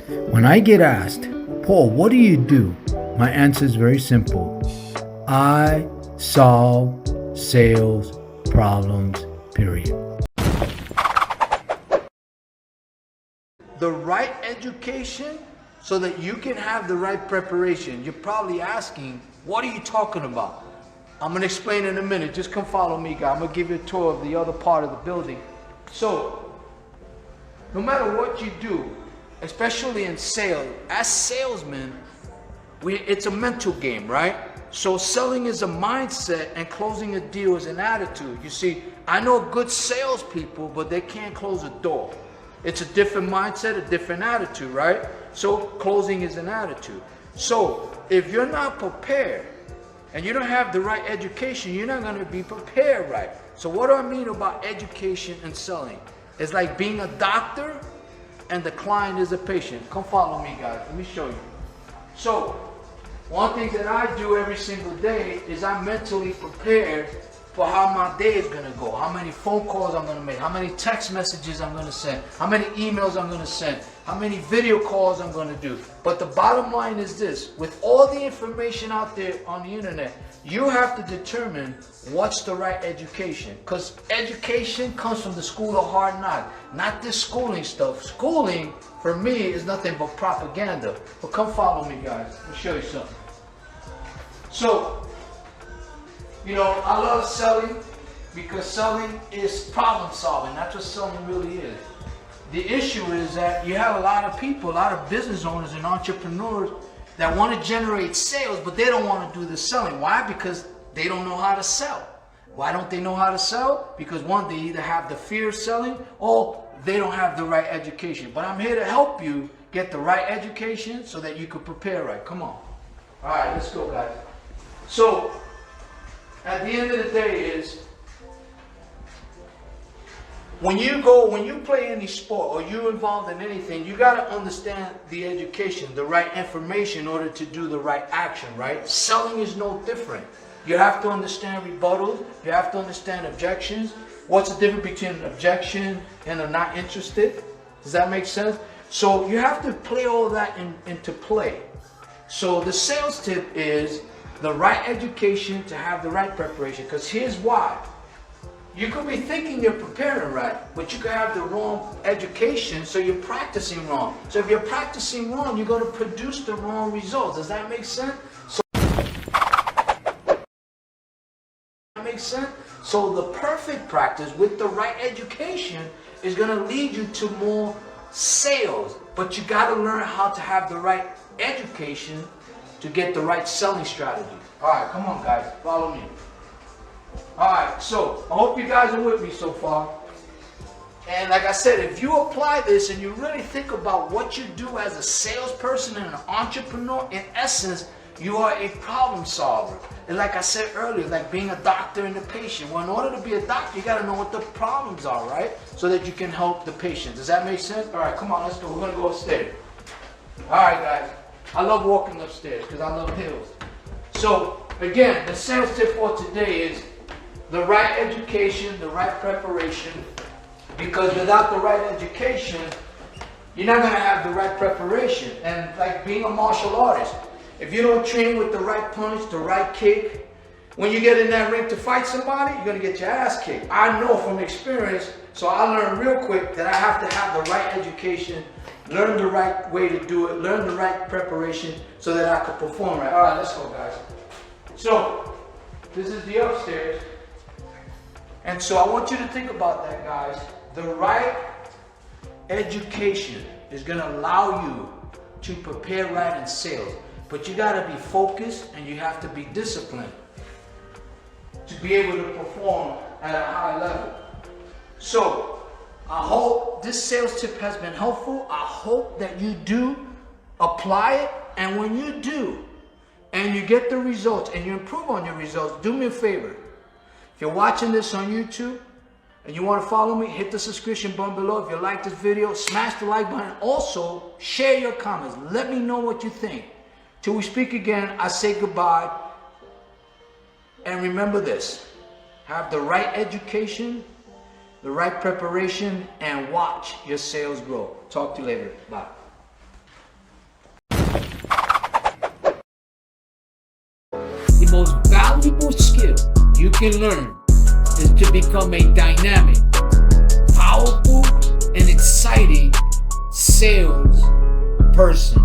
When I get asked, Paul, what do you do? My answer is very simple. I solve sales problems, period. The right education so that you can have the right preparation. You're probably asking, what are you talking about? I'm going to explain in a minute. Just come follow me, guys. I'm going to give you a tour of the other part of the building. So, no matter what you do, especially in sales, as salesmen, it's a mental game, right? So selling is a mindset and closing a deal is an attitude. You see, I know good salespeople, but they can't close a door. It's a different mindset, a different attitude, right? So closing is an attitude. So if you're not prepared and you don't have the right education, you're not going to be prepared right. So what do I mean about education and selling? It's like being a doctor and the client is a patient. Come follow me, guys. Let me show you. So one thing that I do every single day is I'm mentally prepared for how my day is going to go, how many phone calls I'm going to make, how many text messages I'm going to send, how many emails I'm going to send, how many video calls I'm going to do. But the bottom line is this: with all the information out there on the internet, you have to determine what's the right education. Because education comes from the school of hard knocks, not this schooling stuff. Schooling, for me, is nothing but propaganda. But come follow me, guys. I'll show you something. So, you know, I love selling because selling is problem solving. That's what selling really is. The issue is that you have a lot of people, a lot of business owners and entrepreneurs that want to generate sales, but they don't want to do the selling. Why? Because they don't know how to sell. Why don't they know how to sell? Because one, they either have the fear of selling or they don't have the right education. But I'm here to help you get the right education so that you can prepare right. Come on. All right, let's go, guys. So, at the end of the day is, when you play any sport or you're involved in anything, you got to understand the education, the right information in order to do the right action, right? Selling is no different. You have to understand rebuttals. You have to understand objections. What's the difference between an objection and a not interested? Does that make sense? So you have to play all that into play. So the sales tip is the right education to have the right preparation. Because here's why. You could be thinking you're preparing right, but you could have the wrong education, so you're practicing wrong. So if you're practicing wrong, you're going to produce the wrong results. Does that make sense? So the perfect practice with the right education is going to lead you to more sales. But you got to learn how to have the right education to get the right selling strategy. All right, come on, guys, follow me. All right, so I hope you guys are with me so far. And like I said, if you apply this and you really think about what you do as a salesperson and an entrepreneur, in essence, you are a problem solver. And like I said earlier, like being a doctor and a patient. Well, in order to be a doctor, you got to know what the problems are, right? So that you can help the patient. Does that make sense? All right, come on, let's go. We're going to go upstairs. All right, guys. I love walking upstairs because I love hills. So, again, the sales tip for today is the right education, the right preparation. Because without the right education, you're not going to have the right preparation. And like being a martial artist, if you don't train with the right punch, the right kick, when you get in that ring to fight somebody, you're going to get your ass kicked. I know from experience, so I learned real quick that I have to have the right education, learn the right way to do it, learn the right preparation so that I could perform right. All right, let's go, guys. So, this is the upstairs. And so I want you to think about that, guys. The right education is going to allow you to prepare right in sales. But you got to be focused and you have to be disciplined to be able to perform at a high level. So, I hope this sales tip has been helpful. I hope that you do apply it. And when you do, and you get the results and you improve on your results, do me a favor. If you're watching this on YouTube and you want to follow me, hit the subscription button below. If you like this video, smash the like button. Also, share your comments. Let me know what you think. Till we speak again, I say goodbye. And remember this, have the right education, the right preparation, and watch your sales grow. Talk to you later. Bye. most valuable skill you can learn is to become a dynamic, powerful, and exciting sales person.